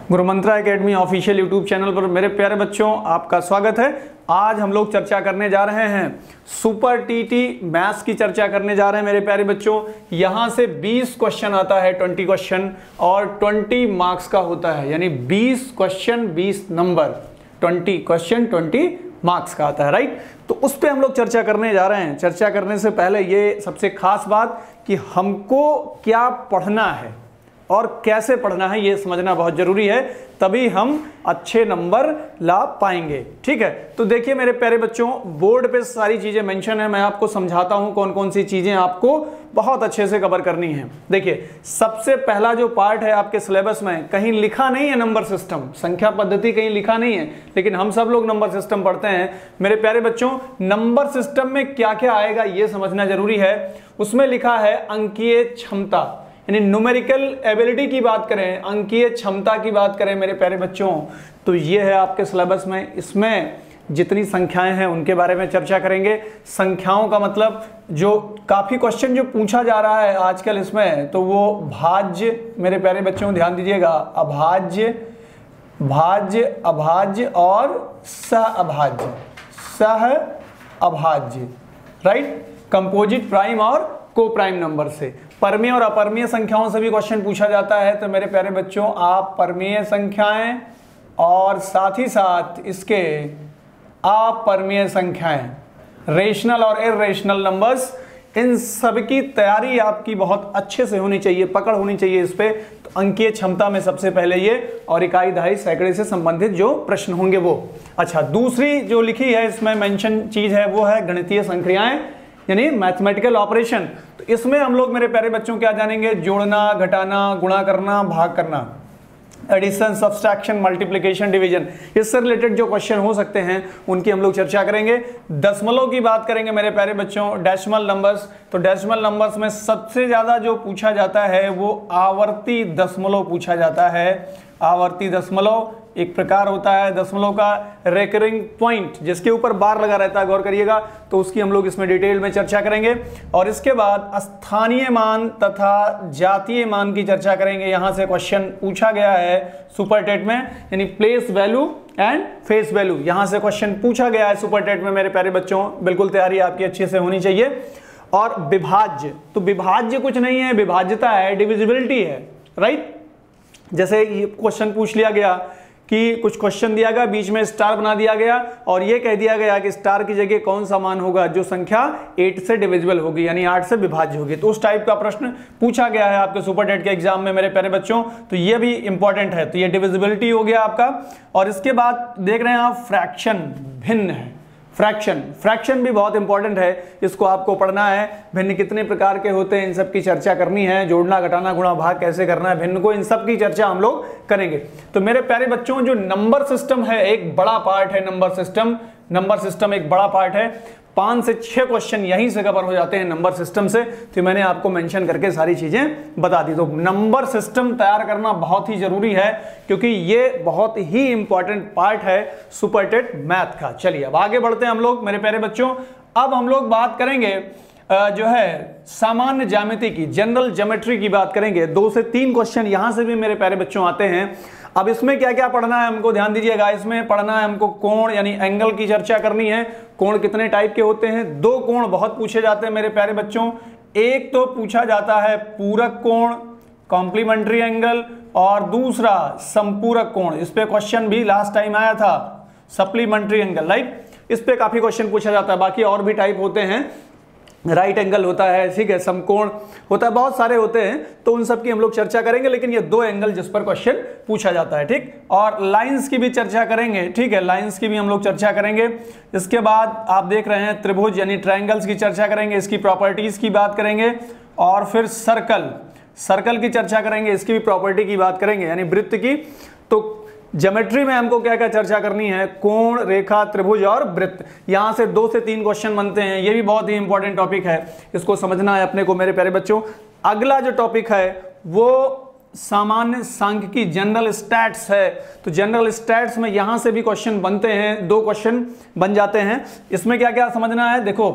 गुरु मंत्रा academy official YouTube channel पर मेरे प्यारे बच्चों आपका स्वागत है। आज हम लोग चर्चा करने जा रहे हैं सुपर टीटी मैथ्स की चर्चा करने जा रहे हैं मेरे प्यारे बच्चों। यहां से 20 क्वेश्चन आता है, 20 क्वेश्चन और 20 मार्क्स का होता है, यानी 20 क्वेश्चन 20 नंबर, 20 क्वेश्चन 20 मार्क्स का आता है, राइट। तो उस पर हम लोग चर्चा करने जा रहे हैं। चर्चा करने से पहले ये सबसे खास बात कि हमको क्या पढ़ना है और कैसे पढ़ना है ये समझना बहुत जरूरी है, तभी हम अच्छे नंबर ला पाएंगे, ठीक है। तो देखिए मेरे प्यारे बच्चों, बोर्ड पे सारी चीजें मेंशन है, मैं आपको समझाता हूं कौन कौन सी चीजें आपको बहुत अच्छे से कवर करनी है। देखिए सबसे पहला जो पार्ट है आपके सिलेबस में, कहीं लिखा नहीं है नंबर सिस्टम, संख्या पद्धति कहीं लिखा नहीं है, लेकिन हम सब लोग नंबर सिस्टम पढ़ते हैं। मेरे प्यारे बच्चों, नंबर सिस्टम में क्या क्या आएगा ये समझना जरूरी है। उसमें लिखा है अंकीय क्षमता, यानी न्यूमेरिकल एबिलिटी की बात करें, अंकीय क्षमता की बात करें मेरे प्यारे बच्चों, तो ये है आपके सिलेबस में। इसमें जितनी संख्याएं हैं उनके बारे में चर्चा करेंगे। संख्याओं का मतलब जो काफी क्वेश्चन जो पूछा जा रहा है आजकल इसमें, तो वो भाज्य, मेरे प्यारे बच्चों ध्यान दीजिएगा, अभाज्य, भाज्य, अभाज्य और सह अभाज्य, सह अभाज्य, राइट। कंपोजिट प्राइम और को प्राइम नंबर से, परमीय और अपरमीय संख्याओं से भी क्वेश्चन पूछा जाता है। तो मेरे प्यारे बच्चों, आप परमीय संख्याएं और साथ ही साथ इसके अपरमीय संख्याएं, रेशनल और इर्रेशनल नंबर्स, इन सब की तैयारी आपकी बहुत अच्छे से होनी चाहिए, पकड़ होनी चाहिए इस पे। तो अंकीय क्षमता में सबसे पहले ये, और इकाई, दहाई, सैकड़े से संबंधित जो प्रश्न होंगे वो। अच्छा, दूसरी जो लिखी है इसमें मेंशन चीज है वो है गणितीय संक्रियाएं, यानी मैथमेटिकल ऑपरेशन। तो इसमें हम लोग मेरे प्यारे बच्चों क्या जानेंगे, जोड़ना, घटाना, गुणा करना, भाग करना, एडिशन, सब्सट्रैक्शन, मल्टीप्लिकेशन, डिवीजन, इससे रिलेटेड जो क्वेश्चन हो सकते हैं उनकी हम लोग चर्चा करेंगे। दशमलव की बात करेंगे मेरे प्यारे बच्चों, डेसिमल नंबर्स। तो डेसिमल नंबर्स में सबसे ज्यादा जो पूछा जाता है वो आवर्ती दशमलव पूछा जाता है। आवर्ती दशमलव एक प्रकार होता है दशमलव का रेकरिंग पॉइंट, जिसके ऊपर बार लगा रहता है, गौर करिएगा। तो उसकी हम लोग इसमें डिटेल में चर्चा करेंगे। और इसके बाद स्थानीय मान तथा जातीय मान की चर्चा करेंगे। यहां से क्वेश्चन पूछा गया है सुपर टेट में, यानी place value and face value, यहां से क्वेश्चन पूछा गया है सुपर टेट में मेरे प्यारे बच्चों। बिल्कुल तैयारी आपकी अच्छे से होनी चाहिए। और विभाज्य, तो विभाज्य कुछ नहीं है, विभाज्यता है, डिविजिबिलिटी है, राइट। जैसे ये क्वेश्चन पूछ लिया गया कि कुछ क्वेश्चन दिया गया, बीच में स्टार बना दिया गया और ये कह दिया गया कि स्टार की जगह कौन सा मान होगा जो संख्या 8 से डिविजिबल होगी, यानी 8 से विभाज्य होगी। तो उस टाइप का प्रश्न पूछा गया है आपके सुपर टेट के एग्जाम में मेरे प्यारे बच्चों। तो ये भी इंपॉर्टेंट है। तो ये डिविजिबिलिटी हो गया आपका। और इसके बाद देख रहे हैं आप फ्रैक्शन, भिन्न है, फ्रैक्शन, फ्रैक्शन भी बहुत इंपॉर्टेंट है, इसको आपको पढ़ना है। भिन्न कितने प्रकार के होते हैं इन सब की चर्चा करनी है, जोड़ना, घटाना, गुणा, भाग कैसे करना है भिन्न को, इन सब की चर्चा हम लोग करेंगे। तो मेरे प्यारे बच्चों, जो नंबर सिस्टम है एक बड़ा पार्ट है, नंबर सिस्टम, नंबर सिस्टम एक बड़ा पार्ट है। 5 से 6 क्वेश्चन यहीं से कवर हो जाते हैं नंबर सिस्टम से। तो मैंने आपको मेंशन करके सारी चीजें बता दी। तो नंबर सिस्टम तैयार करना बहुत ही जरूरी है, क्योंकि ये बहुत ही इंपॉर्टेंट पार्ट है सुपर टेट मैथ का। चलिए अब आगे बढ़ते हैं हम लोग मेरे प्यारे बच्चों। अब हम लोग बात करेंगे जो है सामान्य ज्यामिति की, जनरल ज्योमेट्री की बात करेंगे। 2 से 3 क्वेश्चन यहां से भी मेरे प्यारे बच्चों आते हैं। अब इसमें क्या क्या पढ़ना है हमको, ध्यान दीजिएगा। इसमें पढ़ना है हमको कोण, यानी एंगल की चर्चा करनी है। कोण कितने टाइप के होते हैं? 2 कोण बहुत पूछे जाते हैं मेरे प्यारे बच्चों। एक तो पूछा जाता है पूरक कोण, कॉम्प्लीमेंट्री एंगल, और दूसरा संपूरक कोण। इस पे क्वेश्चन भी लास्ट टाइम आया था, सप्लीमेंट्री एंगल, राइट। इस पे काफी क्वेश्चन पूछा जाता है। बाकी और भी टाइप होते हैं, राइट एंगल होता है, ठीक है, समकोण होता है, बहुत सारे होते हैं। तो उन सब की हम लोग चर्चा करेंगे, लेकिन ये 2 एंगल जिस पर क्वेश्चन पूछा जाता है, ठीक। और लाइंस की भी चर्चा करेंगे, ठीक है, लाइंस की भी हम लोग चर्चा करेंगे। इसके बाद आप देख रहे हैं त्रिभुज यानी ट्रायंगल्स की चर्चा करेंगे, इसकी प्रॉपर्टीज की बात करेंगे। और फिर सर्कल, सर्कल की चर्चा करेंगे, इसकी भी प्रॉपर्टी की बात करेंगे, यानी वृत्त की। तो ज्योमेट्री में हमको क्या क्या चर्चा करनी है, कोण, रेखा, त्रिभुज और वृत्त। यहां से 2 से 3 क्वेश्चन बनते हैं। ये भी बहुत ही इंपॉर्टेंट टॉपिक है, इसको समझना है अपने को मेरे प्यारे बच्चों। अगला जो टॉपिक है वो सामान्य सांख्यिकी, जनरल स्टैट्स है। तो जनरल स्टैट्स में यहां से भी क्वेश्चन बनते हैं, 2 क्वेश्चन बन जाते हैं। इसमें क्या क्या समझना है, देखो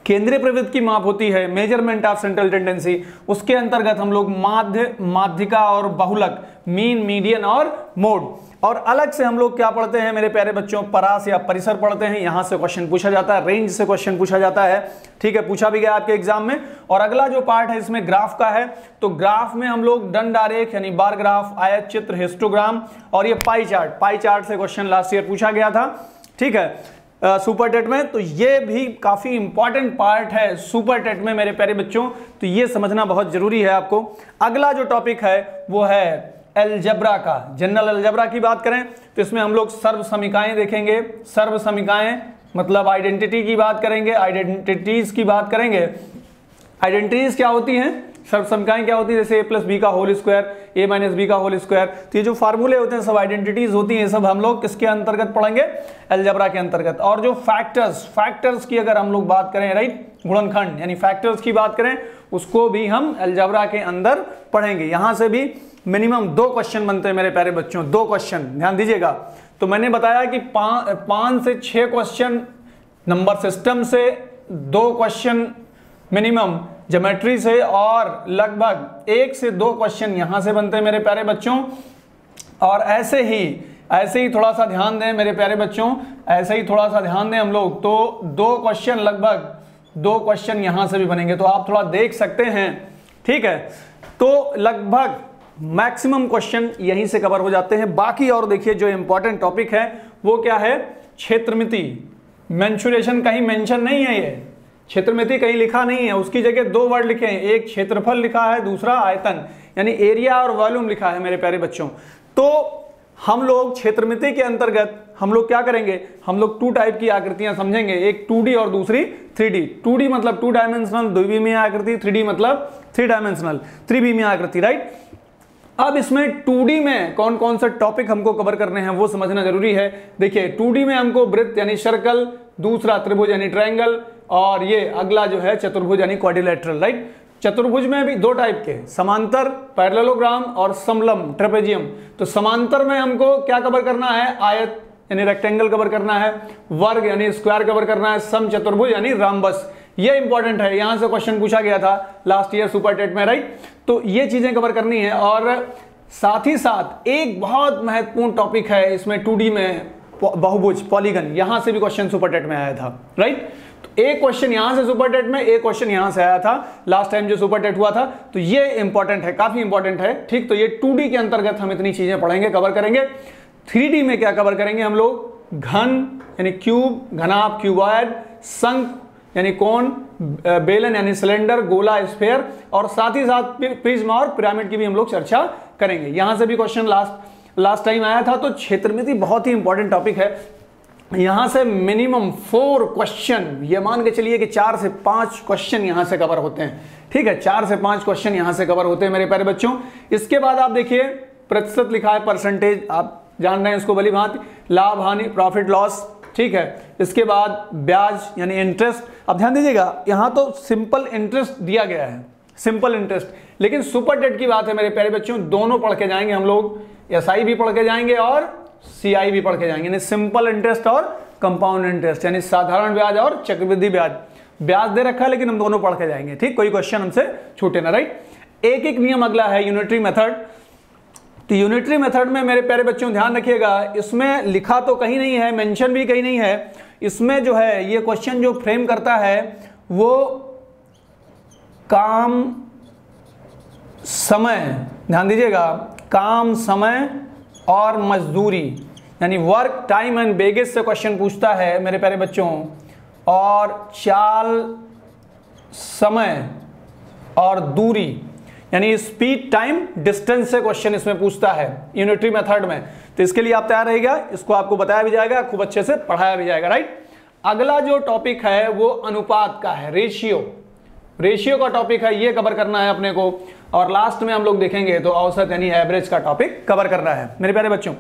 केंद्रीय प्रवृत्ति की माप होती है, मेजरमेंट ऑफ सेंट्रल टेंडेंसी, उसके अंतर्गत हम लोग माध्य, माध्यिका और बहुलक, मीन, मीडियन और मोड। और अलग से हम लोग क्या पढ़ते हैं मेरे प्यारे बच्चों, परास या परिसर पढ़ते हैं, यहां से क्वेश्चन पूछा जाता है, रेंज से क्वेश्चन पूछा जाता है, ठीक है, पूछा भी गया आपके एग्जाम में। और अगला जो पार्ट है इसमें ग्राफ का है, तो ग्राफ में हम लोग दंड आरेख यानी बार ग्राफ, आयत चित्र, हिस्टोग्राम और ये पाई चार्ट से क्वेश्चन लास्ट ईयर पूछा गया था, ठीक है, सुपर टेट में। तो ये भी काफी इंपॉर्टेंट पार्ट है सुपर टेट में मेरे प्यारे बच्चों, तो ये समझना बहुत जरूरी है आपको। अगला जो टॉपिक है वो है अलजेब्रा का, जनरल अलजेब्रा की बात करें तो इसमें हम लोग सर्व समीकाएं देखेंगे। सर्व समीकाएं मतलब आइडेंटिटी की बात करेंगे, आइडेंटिटीज की बात करेंगे। आइडेंटिटीज क्या होती हैं, सर्व समीकाएं क्या होती है, जैसे a प्लस बी का whole square, a minus B का होल स्क्वायर, तो ये जो फार्मूले होते हैं सब आइडेंटिटीज होती हैं, सब हम लोग किसके अंतर्गत पढ़ेंगे, अलजेब्रा के अंतर्गत। और जो फैक्टर्स की अगर हम लोग बात करें, राइट, गुणनखंड यानी फैक्टर्स की बात करें, उसको भी हम अलजेब्रा के अंदर पढ़ेंगे। यहां से भी मिनिमम 2 क्वेश्चन बनते हैं मेरे प्यारे बच्चों, 2 क्वेश्चन, ध्यान दीजिएगा। तो मैंने बताया कि 5 से 6 क्वेश्चन नंबर सिस्टम से, 2 क्वेश्चन मिनिमम ज्योमेट्री से और लगभग 1 से 2 क्वेश्चन यहां से बनते हैं मेरे प्यारे बच्चों। और ऐसे ही थोड़ा सा ध्यान दें मेरे प्यारे बच्चों, ऐसे ही थोड़ा सा ध्यान दें हम लोग, तो 2 क्वेश्चन लगभग 2 क्वेश्चन यहां से भी बनेंगे, तो आप थोड़ा देख सकते हैं, ठीक है। तो लगभग मैक्सिमम क्वेश्चन यहीं से कवर हो जाते हैं। बाकी और देखिए जो इंपॉर्टेंट टॉपिक है वो क्या है, क्षेत्रमिति, मेंसुरेशन कहीं मेंशन नहीं है, ये क्षेत्रमिति कहीं लिखा नहीं है, उसकी जगह 2 वर्ड लिखे हैं, एक क्षेत्रफल लिखा है, दूसरा आयतन यानी एरिया और वॉल्यूम लिखा है मेरे प्यारे बच्चों। तो हम लोग क्षेत्रमिति के अंतर्गत हम लोग क्या करेंगे, हम लोग 2 टाइप की आकृतियां समझेंगे, एक 2D और दूसरी 3D। 2D मतलब 2 डायमेंशनल द्विविमीय आकृति, 3D मतलब 3 डायमेंशनल त्रिविमीय आकृति, राइट। अब इसमें 2D में कौन कौन सा टॉपिक हमको कवर करने हैं वो समझना जरूरी है। देखिए 2D में हमको वृत्त यानी सर्कल, दूसरा त्रिभुज यानी ट्रायंगल, और ये अगला जो है चतुर्भुज यानी क्वाड्रिलेटरल, राइट। चतुर्भुज में भी 2 टाइप के, समांतर पैरेललोग्राम और समलंब ट्रेपेजियम। तो समांतर में हमको क्या कवर करना है, आयत यानी रेक्टेंगल कवर करना है, वर्ग यानी स्क्वायर कवर करना है, समचतुर्भुज यानी राम्बस। ये इंपॉर्टेंट है, यहां से क्वेश्चन पूछा गया था लास्ट ईयर सुपर टेट में, राइट। तो ये चीजें कवर करनी है। और साथ ही साथ एक बहुत महत्वपूर्ण टॉपिक है इसमें 2D में, बहुभुज, पॉलीगन, यहां से भी क्वेश्चन सुपर टेट में आया था, राइट। तो एक क्वेश्चन यहां से सुपर टेट में, एक क्वेश्चन यहां से आया था लास्ट टाइम जो सुपर टेट हुआ था। तो ये इंपॉर्टेंट है, काफी इंपॉर्टेंट है, ठीक। तो ये 2D के अंतर्गत हम इतनी चीजें पढ़ेंगे, कवर करेंगे। 3D में क्या कवर करेंगे हम लोग, घन यानी क्यूब, घनाभ क्यूबॉइड, शंख यानी कोन, बेलन यानी सिलेंडर, गोला स्फीयर, और साथ ही साथ प्रिज्म और पिरामिड की भी हम लोग चर्चा करेंगे। यहां से भी क्वेश्चन लास्ट टाइम आया था। तो क्षेत्रमिति बहुत ही इंपॉर्टेंट टॉपिक है, यहां से मिनिमम 4 क्वेश्चन, ये मान के चलिए कि 4 से 5 क्वेश्चन यहां से कवर होते हैं, ठीक है, 4 से 5 क्वेश्चन यहां से कवर होते हैं मेरे प्यारे बच्चों। इसके बाद आप देखिए प्रतिशत लिखा है, परसेंटेज आप जान रहे हैं इसको भली भांति, लाभ हानि प्रॉफिट लॉस, ठीक है। इसके बाद ब्याज यानी इंटरेस्ट। अब ध्यान दीजिएगा यहां तो सिंपल इंटरेस्ट दिया गया है, सिंपल इंटरेस्ट, लेकिन सुपर टेट की बात है मेरे प्यारे बच्चों, दोनों पढ़ के जाएंगे हम लोग, एसआई भी पढ़ के जाएंगे और सीआई भी पढ़ के जाएंगे, यानी सिंपल इंटरेस्ट और कंपाउंड इंटरेस्ट, यानी साधारण ब्याज और चक्रवृद्धि ब्याज। ब्याज दे रखा है लेकिन हम दोनों पढ़ के जाएंगे, ठीक, कोई क्वेश्चन हमसे छूटे ना, राइट। एक एक नियम अगला है यूनिटरी मेथड। तो यूनिटरी मेथड में मेरे प्यारे बच्चों ध्यान रखिएगा, इसमें लिखा तो कहीं नहीं है, मेंशन भी कहीं नहीं है, इसमें जो है ये क्वेश्चन जो फ्रेम करता है वो काम समय, ध्यान दीजिएगा, काम समय और मजदूरी यानी वर्क टाइम एंड वेजेज से क्वेश्चन पूछता है मेरे प्यारे बच्चों, और चाल, समय और दूरी यानी स्पीड टाइम डिस्टेंस से क्वेश्चन इसमें पूछता है यूनिटरी मेथड में। तो इसके लिए आप तैयार रहिएगा, इसको आपको बताया भी जाएगा, खूब अच्छे से पढ़ाया भी जाएगा, राइट। अगला जो टॉपिक है वो अनुपात का है, रेशियो का टॉपिक है, ये कवर करना है अपने को। और लास्ट में हम लोग देखेंगे तो औसत यानी एवरेज का टॉपिक कवर करना है मेरे प्यारे बच्चों,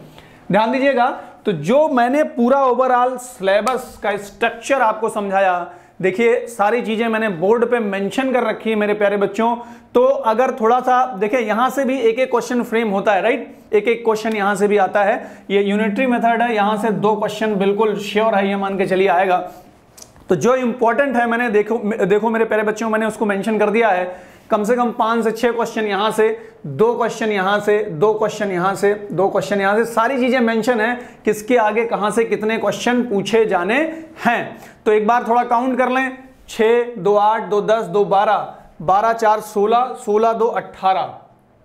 ध्यान दीजिएगा। तो जो मैंने पूरा ओवरऑल सिलेबस का स्ट्रक्चर आपको समझाया, देखिए सारी चीजें मैंने बोर्ड पे मेंशन कर रखी है मेरे प्यारे बच्चों। तो अगर थोड़ा सा देखिए यहां से भी एक एक क्वेश्चन फ्रेम होता है, राइट, एक एक क्वेश्चन यहां से भी आता है, ये यूनिटरी मेथड है, यहां से 2 क्वेश्चन बिल्कुल श्योर है, ये मान के चलिए आएगा। तो जो इंपॉर्टेंट है मैंने देखो मेरे प्यारे बच्चों, मैंने उसको मेंशन कर दिया है। कम से कम 5 से 6 क्वेश्चन यहां से, 2 क्वेश्चन यहां से, 2 क्वेश्चन यहां से, 2 क्वेश्चन यहां से, सारी चीजें मेंशन है किसके आगे कहां से कितने क्वेश्चन पूछे जाने हैं। तो एक बार थोड़ा काउंट कर लें, 6, 2 8, 2 10, 2 12, 12 4 16, 16 2 18,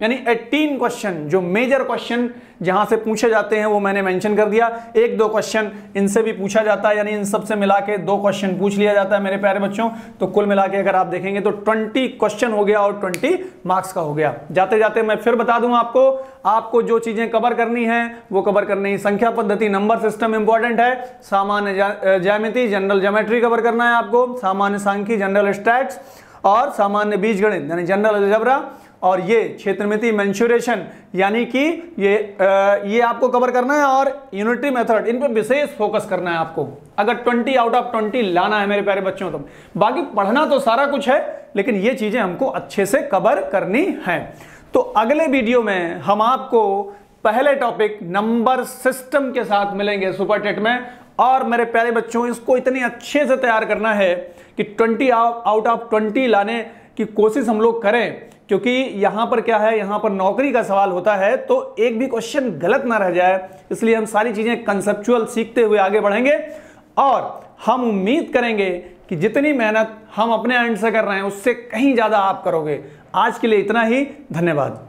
यानी 18 क्वेश्चन जो मेजर क्वेश्चन जहां से पूछे जाते हैं वो मैंने मेंशन कर दिया। 1-2 क्वेश्चन इनसे भी पूछा जाता है, यानी इन सब से मिला के 2 क्वेश्चन पूछ लिया जाता है मेरे प्यारे बच्चों। तो कुल मिला के अगर आप देखेंगे तो 20 क्वेश्चन हो गया और 20 मार्क्स का हो गया। जाते जाते मैं फिर बता दूं आपको जो चीजें कवर करनी है वो कवर करनी है। संख्या पद्धति, नंबर सिस्टम इंपॉर्टेंट है, सामान्य ज्यामिति जनरल ज्योमेट्री कवर करना है आपको, सामान्य सांख्यिकी जनरल स्टैट्स, और सामान्य बीजगणित यानी जनरल अलजेब्रा, और ये क्षेत्रमिति मेंसुरेशन यानी कि ये आपको कवर करना है, और यूनिटरी मेथड, इन पे विशेष फोकस करना है आपको। अगर 20 आउट ऑफ 20 लाना है मेरे प्यारे बच्चों तो बाकी पढ़ना तो सारा कुछ है, लेकिन ये चीजें हमको अच्छे से कवर करनी है। तो अगले वीडियो में हम आपको पहले टॉपिक नंबर सिस्टम के साथ मिलेंगे सुपर टेट में। और मेरे प्यारे बच्चों, इसको इतने अच्छे से तैयार करना है कि 20 आउट ऑफ 20 लाने की कोशिश हम लोग करें, क्योंकि यहां पर क्या है, यहां पर नौकरी का सवाल होता है तो एक भी क्वेश्चन गलत ना रह जाए। इसलिए हम सारी चीजें कंसेप्चुअल सीखते हुए आगे बढ़ेंगे, और हम उम्मीद करेंगे कि जितनी मेहनत हम अपने एंड से कर रहे हैं उससे कहीं ज्यादा आप करोगे। आज के लिए इतना ही, धन्यवाद।